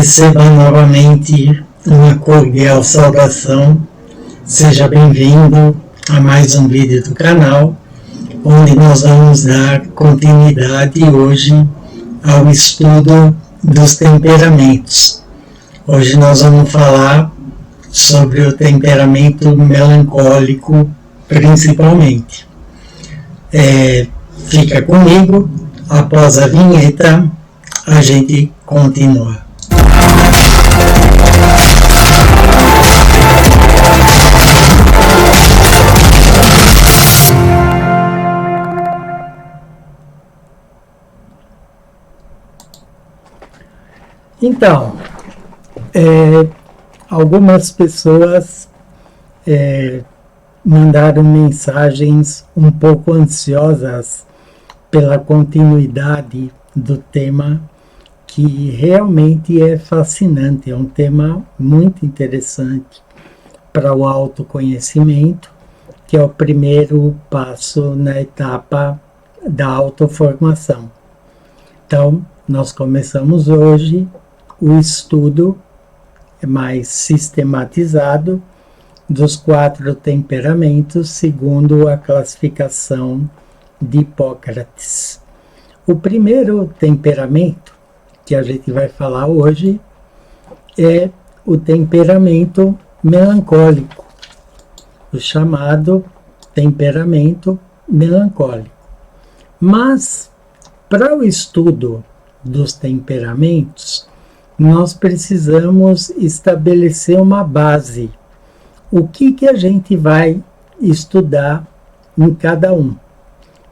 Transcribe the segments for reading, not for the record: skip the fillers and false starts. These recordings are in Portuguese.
Receba novamente uma cordial saudação. Seja bem-vindo a mais um vídeo do canal, onde nós vamos dar continuidade hoje ao estudo dos temperamentos. Hoje nós vamos falar sobre o temperamento melancólico, principalmente. Fica comigo, após a vinheta, a gente continua. Então, algumas pessoas mandaram mensagens um pouco ansiosas pela continuidade do tema, que realmente é fascinante, é um tema muito interessante para o autoconhecimento, que é o primeiro passo na etapa da autoformação. Então, nós começamos hoje o estudo mais sistematizado dos 4 temperamentos segundo a classificação de Hipócrates. O primeiro temperamento que a gente vai falar hoje é o temperamento melancólico, o chamado temperamento melancólico. Mas, para o estudo dos temperamentos, nós precisamos estabelecer uma base. O que a gente vai estudar em cada um?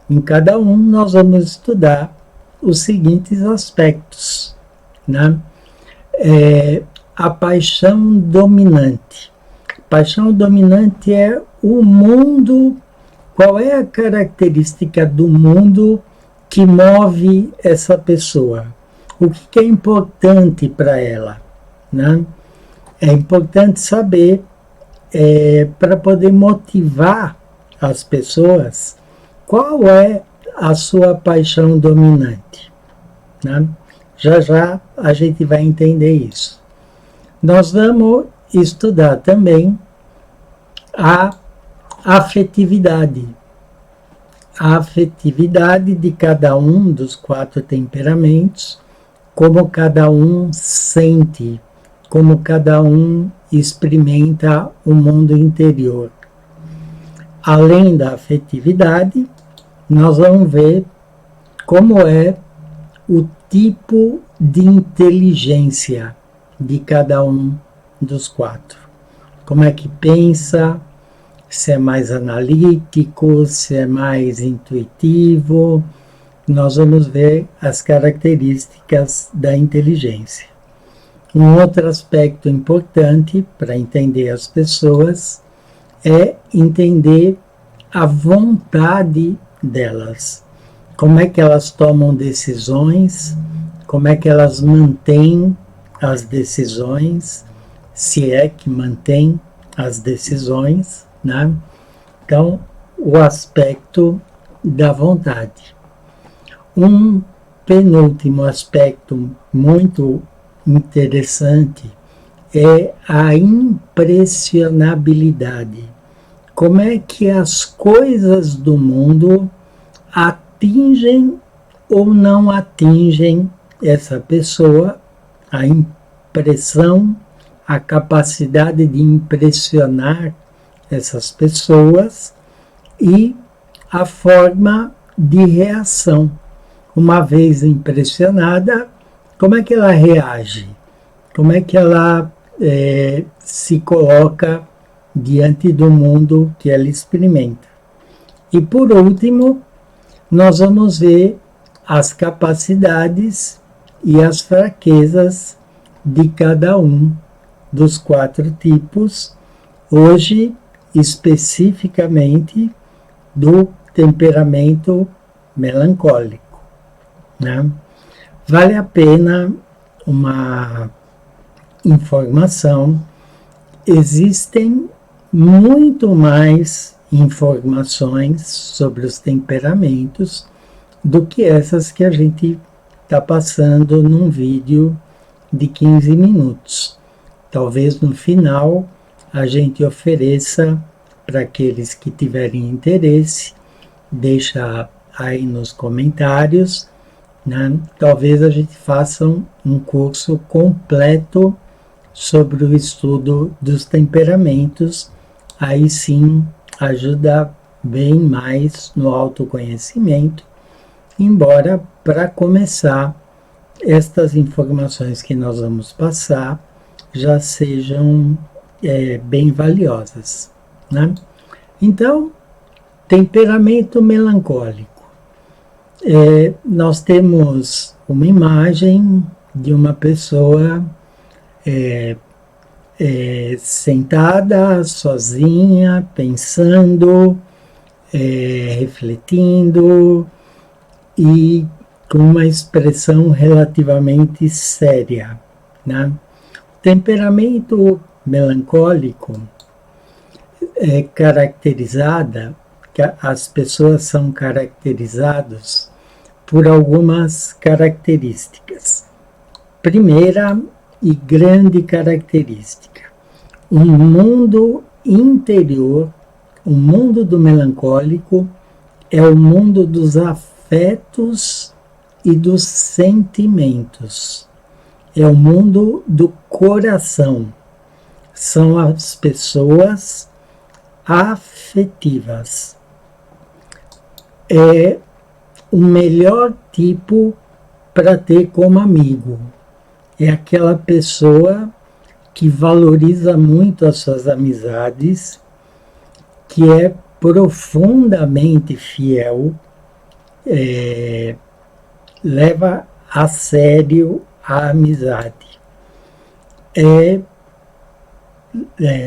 Em cada um nós vamos estudar os seguintes aspectos, né? A paixão dominante. Paixão dominante é o mundo. Qual é a característica do mundo que move essa pessoa? O que é importante para ela, né? É importante saber, para poder motivar as pessoas, qual é a sua paixão dominante, né? Já já a gente vai entender isso. Nós vamos estudar também a afetividade. A afetividade de cada um dos 4 temperamentos, como cada um sente, como cada um experimenta o mundo interior. Além da afetividade, nós vamos ver como é o tipo de inteligência de cada um dos 4. Como é que pensa, se é mais analítico, se é mais intuitivo. Nós vamos ver as características da inteligência. Um outro aspecto importante para entender as pessoas é entender a vontade delas. Como é que elas tomam decisões, como é que elas mantêm as decisões, se é que mantêm as decisões, né? Então, o aspecto da vontade. Um penúltimo aspecto muito interessante é a impressionabilidade. Como é que as coisas do mundo atingem ou não atingem essa pessoa, a impressão, a capacidade de impressionar essas pessoas e a forma de reação. Uma vez impressionada, como é que ela reage? Como é que ela se coloca diante do mundo que ela experimenta? E por último, nós vamos ver as capacidades e as fraquezas de cada um dos 4 tipos, hoje especificamente do temperamento melancólico, né? Vale a pena uma informação: existem muito mais informações sobre os temperamentos do que essas que a gente está passando num vídeo de 15 minutos. Talvez no final a gente ofereça para aqueles que tiverem interesse, deixa aí nos comentários, né? Talvez a gente faça um curso completo sobre o estudo dos temperamentos, aí sim ajuda bem mais no autoconhecimento, embora para começar estas informações que nós vamos passar já sejam bem valiosas, né? Então, temperamento melancólico. Nós temos uma imagem de uma pessoa sentada, sozinha, pensando, refletindo e com uma expressão relativamente séria, né? Temperamento melancólico é caracterizada, as pessoas são caracterizadas por algumas características. Primeira e grande característica, um mundo interior, o mundo do melancólico é o mundo dos afetos e dos sentimentos. É o mundo do coração. São as pessoas afetivas. É o melhor tipo para ter como amigo. É aquela pessoa que valoriza muito as suas amizades, que é profundamente fiel, leva a sério a amizade,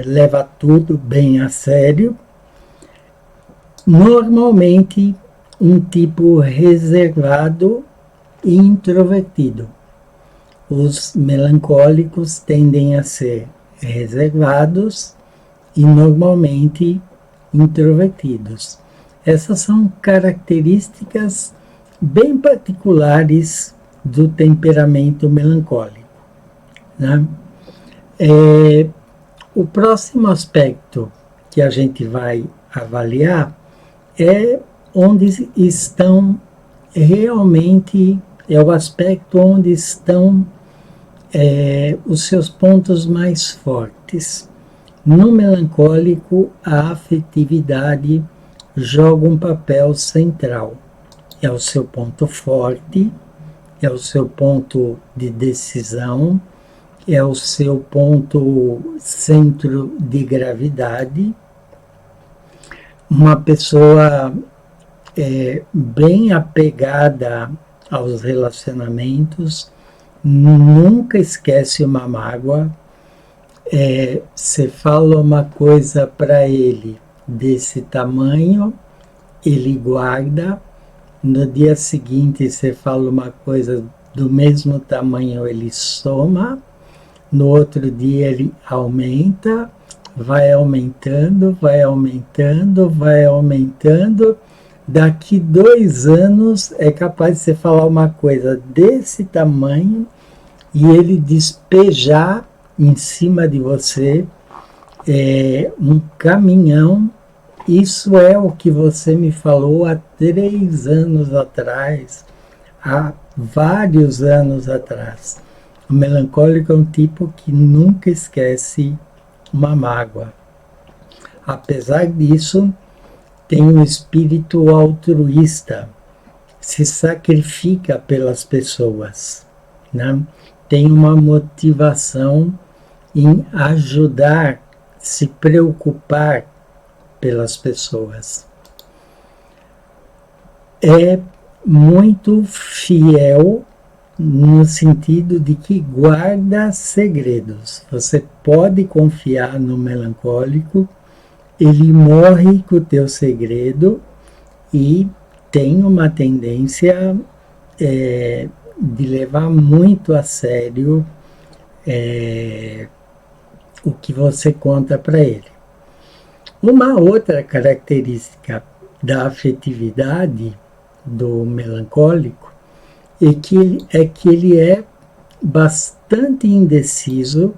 leva tudo bem a sério, normalmente um tipo reservado e introvertido. Os melancólicos tendem a ser reservados e normalmente introvertidos. Essas são características bem particulares do temperamento melancólico, né? O próximo aspecto que a gente vai avaliar é onde estão realmente, é o aspecto onde estão os seus pontos mais fortes. No melancólico, a afetividade joga um papel central. É o seu ponto forte, é o seu ponto de decisão, é o seu ponto centro de gravidade. Uma pessoa bem apegada aos relacionamentos, nunca esquece uma mágoa. Você fala uma coisa para ele desse tamanho, ele guarda. No dia seguinte você fala uma coisa do mesmo tamanho, ele soma. No outro dia ele aumenta, vai aumentando, vai aumentando, vai aumentando. Daqui 2 anos é capaz de você falar uma coisa desse tamanho e ele despejar em cima de você um caminhão. Isso é o que você me falou há 3 anos atrás, há vários anos atrás. O melancólico é um tipo que nunca esquece uma mágoa. Apesar disso, tem um espírito altruísta, se sacrifica pelas pessoas, né? Tem uma motivação em ajudar, se preocupar pelas pessoas. É muito fiel no sentido de que guarda segredos. Você pode confiar no melancólico, ele morre com o teu segredo e tem uma tendência de levar muito a sério o que você conta para ele. Uma outra característica da afetividade do melancólico é que ele é bastante indeciso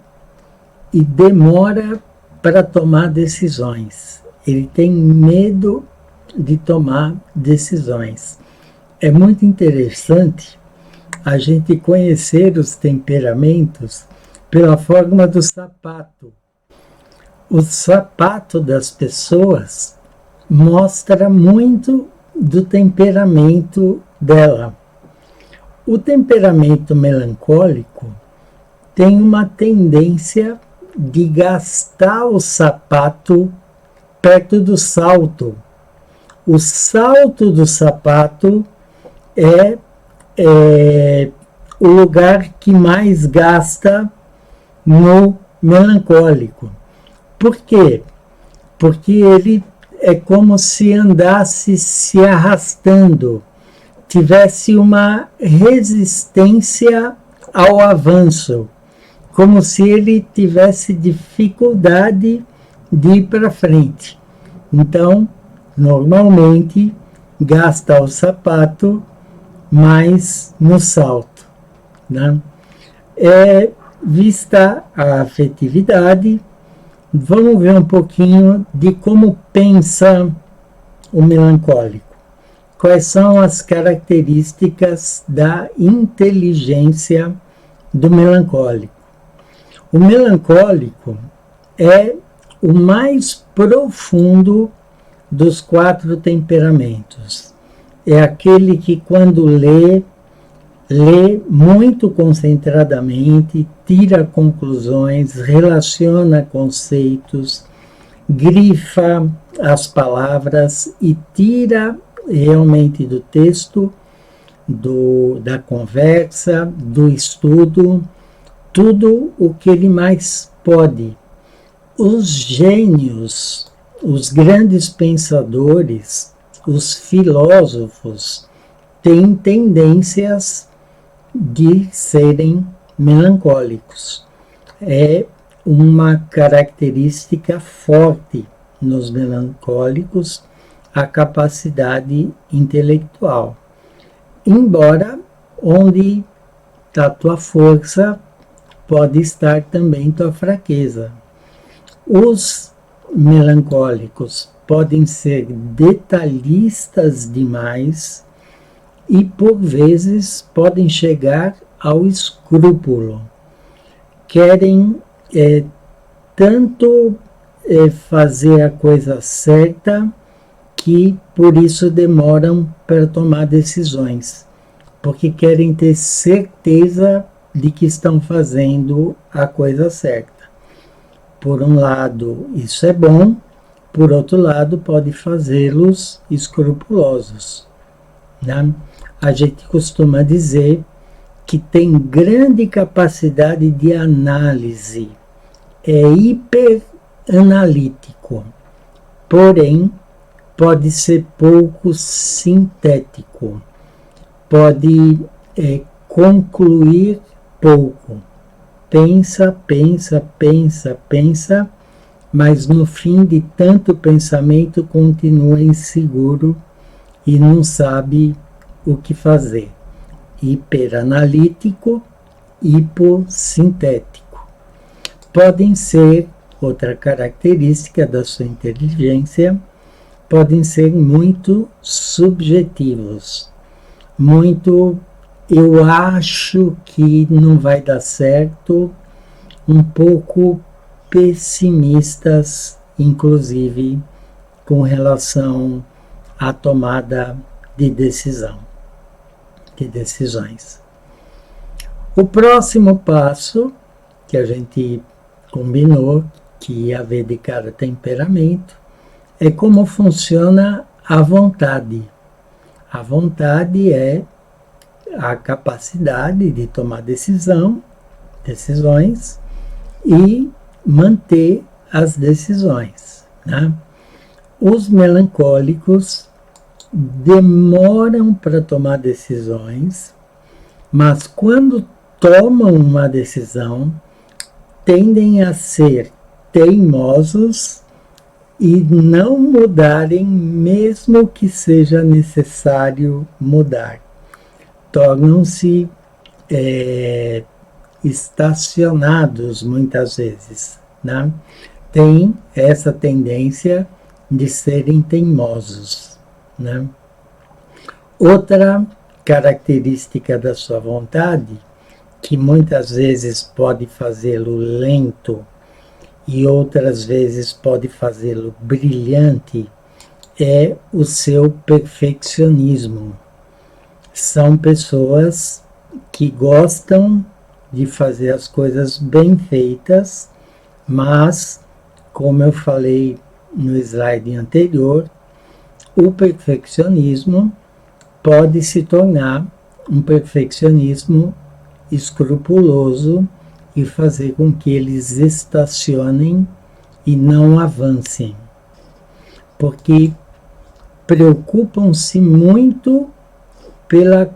e demora para tomar decisões. Ele tem medo de tomar decisões. É muito interessante a gente conhecer os temperamentos pela forma do sapato. O sapato das pessoas mostra muito do temperamento dela. O temperamento melancólico tem uma tendência de gastar o sapato perto do salto. O salto do sapato é o lugar que mais gasta no melancólico. Por quê? Porque ele é como se andasse se arrastando, tivesse uma resistência ao avanço, como se ele tivesse dificuldade de ir para frente. Então, normalmente, gasta o sapato mais no salto, né? Vista a afetividade, vamos ver um pouquinho de como pensa o melancólico. Quais são as características da inteligência do melancólico? O melancólico é o mais profundo dos 4 temperamentos. É aquele que, quando lê muito concentradamente, tira conclusões, relaciona conceitos, grifa as palavras e tira realmente do texto, da conversa, do estudo, tudo o que ele mais pode. Os gênios, os grandes pensadores, os filósofos têm tendências de serem melancólicos. É uma característica forte nos melancólicos a capacidade intelectual. Embora onde está tua força, pode estar também tua fraqueza. Os melancólicos podem ser detalhistas demais e, por vezes, podem chegar ao escrúpulo. Querem tanto fazer a coisa certa que, por isso, demoram para tomar decisões, porque querem ter certeza de que estão fazendo a coisa certa. Por um lado, isso é bom, por outro lado, pode fazê-los escrupulosos, né? A gente costuma dizer que tem grande capacidade de análise, é hiperanalítico, porém pode ser pouco sintético, pode concluir pouco. Pensa, mas no fim de tanto pensamento continua inseguro e não sabe o que fazer. Hiperanalítico, hipossintético. Podem ser, outra característica da sua inteligência, podem ser muito subjetivos, muito eu acho que não vai dar certo, um pouco pessimistas, inclusive com relação à tomada de decisões. O próximo passo que a gente combinou que ia ver de cada temperamento é como funciona a vontade. A vontade é a capacidade de tomar decisões e manter as decisões, né? Os melancólicos demoram para tomar decisões, mas quando tomam uma decisão, tendem a ser teimosos e não mudarem, mesmo que seja necessário mudar. Tornam-se estacionados muitas vezes, né? Tem essa tendência de serem teimosos, né? Outra característica da sua vontade, que muitas vezes pode fazê-lo lento e outras vezes pode fazê-lo brilhante, é o seu perfeccionismo. São pessoas que gostam de fazer as coisas bem feitas, mas, como eu falei no slide anterior, o perfeccionismo pode se tornar um perfeccionismo escrupuloso e fazer com que eles estacionem e não avancem, porque preocupam-se muito pelas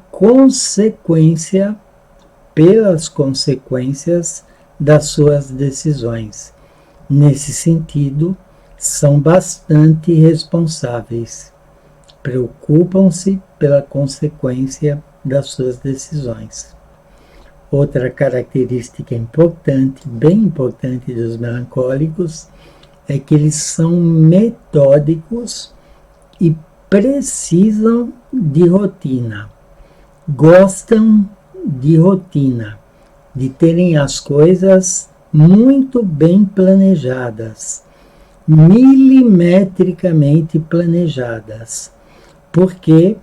consequências das suas decisões. Nesse sentido, são bastante responsáveis. Preocupam-se pela consequência das suas decisões. Outra característica importante, bem importante dos melancólicos, é que eles são metódicos e precisam de rotina. Gostam de rotina, de terem as coisas muito bem planejadas, milimetricamente planejadas. Por quê?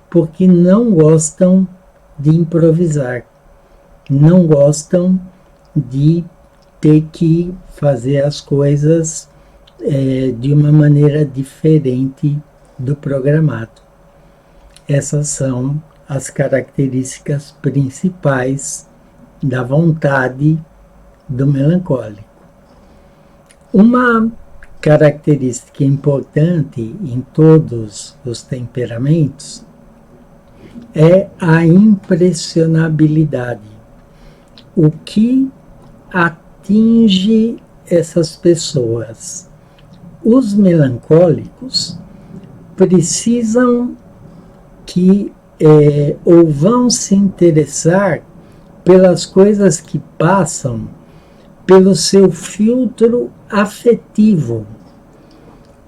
Porque não gostam de improvisar, não gostam de ter que fazer as coisas de uma maneira diferente do programado. Essas são as características principais da vontade do melancólico. Uma característica importante em todos os temperamentos é a impressionabilidade. O que atinge essas pessoas? Os melancólicos precisam que ou vão se interessar pelas coisas que passam pelo seu filtro afetivo.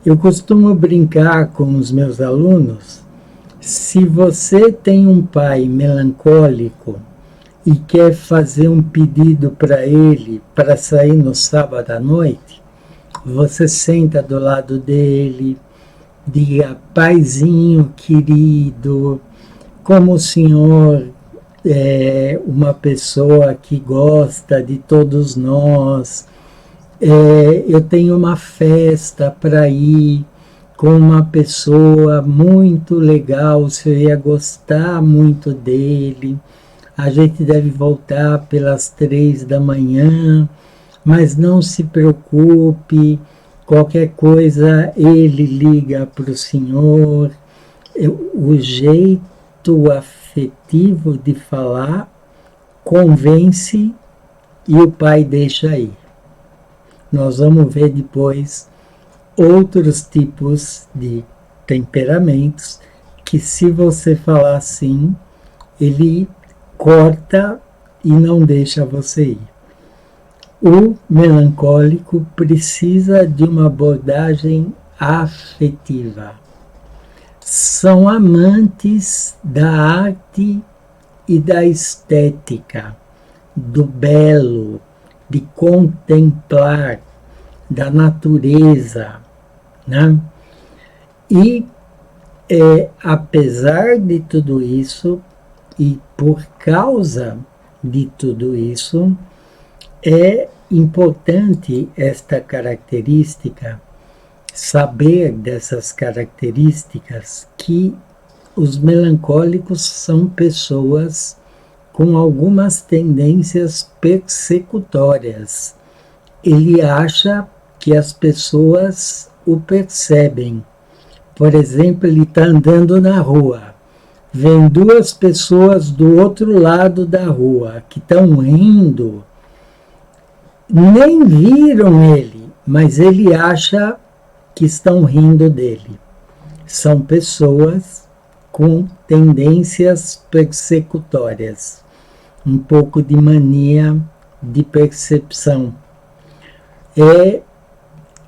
Eu costumo brincar com os meus alunos, se você tem um pai melancólico e quer fazer um pedido para ele para sair no sábado à noite, você senta do lado dele, diga: paizinho querido, como o senhor é uma pessoa que gosta de todos nós, eu tenho uma festa para ir com uma pessoa muito legal, o senhor ia gostar muito dele, a gente deve voltar pelas 3 da manhã, mas não se preocupe, qualquer coisa ele liga para o senhor. O jeito afetivo de falar convence e o pai deixa ir. Nós vamos ver depois outros tipos de temperamentos que, se você falar assim, ele corta e não deixa você ir. O melancólico precisa de uma abordagem afetiva. São amantes da arte e da estética, do belo, de contemplar, da natureza, né? E apesar de tudo isso, e por causa de tudo isso, é importante esta característica, saber dessas características, que os melancólicos são pessoas com algumas tendências persecutórias. Ele acha que as pessoas o percebem. Por exemplo, ele está andando na rua, vem 2 pessoas do outro lado da rua que estão rindo, nem viram ele, mas ele acha que estão rindo dele. São pessoas com tendências persecutórias. um pouco de mania de percepção. É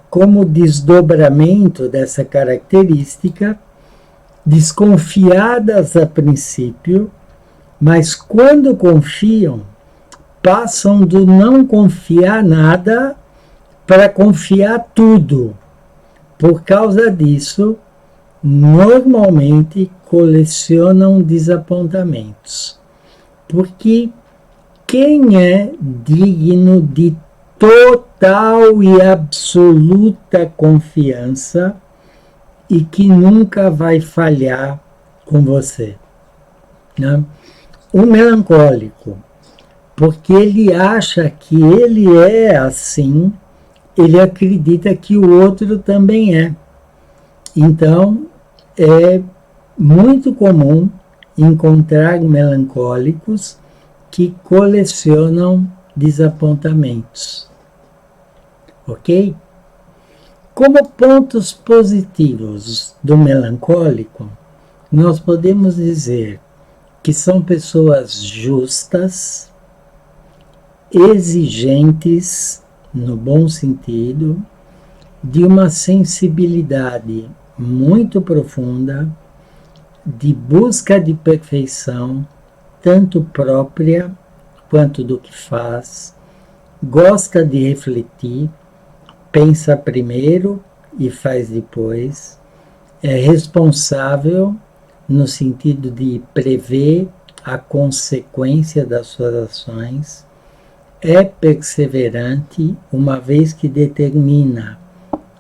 como desdobramento dessa característica, desconfiadas a princípio, mas quando confiam, passam do não confiar nada para confiar tudo. Por causa disso, normalmente colecionam desapontamentos. Porque quem é digno de total e absoluta confiança e que nunca vai falhar com você, né? O melancólico, porque ele acha que ele é assim, ele acredita que o outro também é. Então, é muito comum encontrar melancólicos que colecionam desapontamentos. Ok? Como pontos positivos do melancólico, nós podemos dizer que são pessoas justas, exigentes, no bom sentido, de uma sensibilidade muito profunda, de busca de perfeição, tanto própria quanto do que faz, gosta de refletir, pensa primeiro e faz depois, é responsável no sentido de prever a consequência das suas ações, é perseverante, uma vez que determina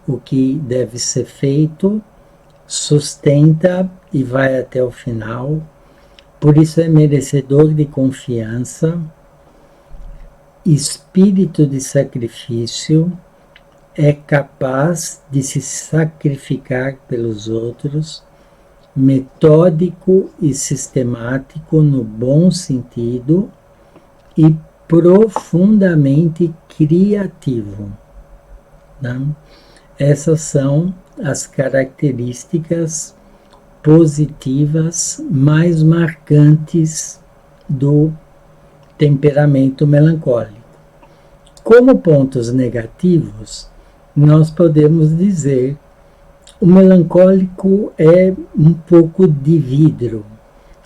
o que deve ser feito, sustenta e vai até o final, por isso é merecedor de confiança, espírito de sacrifício, é capaz de se sacrificar pelos outros, metódico e sistemático no bom sentido e profundamente criativo, né? Essas são as características positivas mais marcantes do temperamento melancólico. Como pontos negativos, nós podemos dizer o melancólico é um pouco de vidro.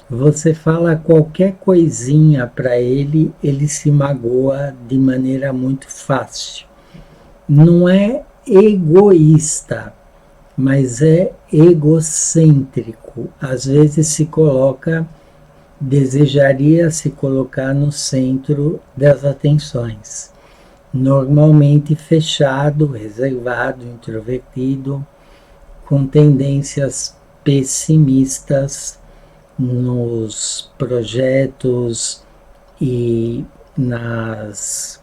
Você fala qualquer coisinha para ele, ele se magoa de maneira muito fácil. Não é egoísta, mas é egocêntrico. Às vezes desejaria se colocar no centro das atenções. Normalmente fechado, reservado, introvertido, com tendências pessimistas nos projetos e nas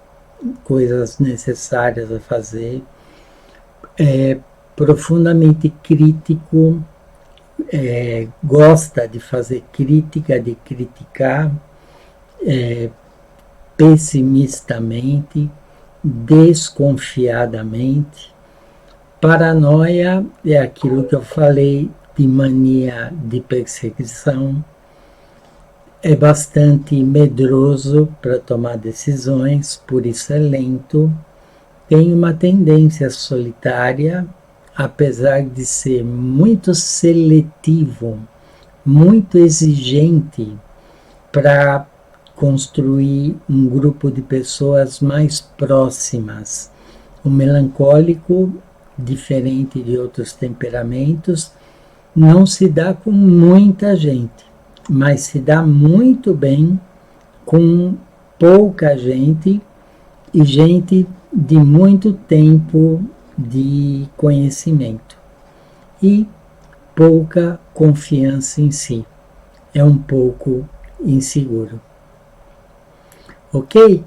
coisas necessárias a fazer, é profundamente crítico, gosta de fazer crítica, de criticar, pessimistamente, desconfiadamente. Paranoia é aquilo que eu falei de mania de perseguição, é bastante medroso para tomar decisões, por isso é lento, tem uma tendência solitária, apesar de ser muito seletivo, muito exigente para construir um grupo de pessoas mais próximas. O melancólico, diferente de outros temperamentos, não se dá com muita gente, mas se dá muito bem com pouca gente e gente de muito tempo de conhecimento e pouca confiança em si. É um pouco inseguro. Ok?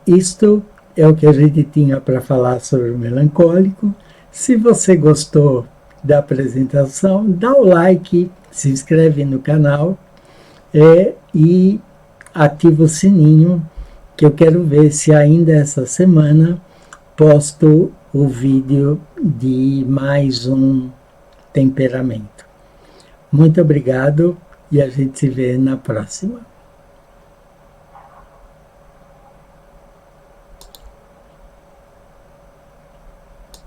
Isto é o que a gente tinha para falar sobre o melancólico. Se você gostou da apresentação, dá o like, se inscreve no canal e ativa o sininho, que eu quero ver se ainda essa semana posto o vídeo de mais um temperamento. Muito obrigado e a gente se vê na próxima.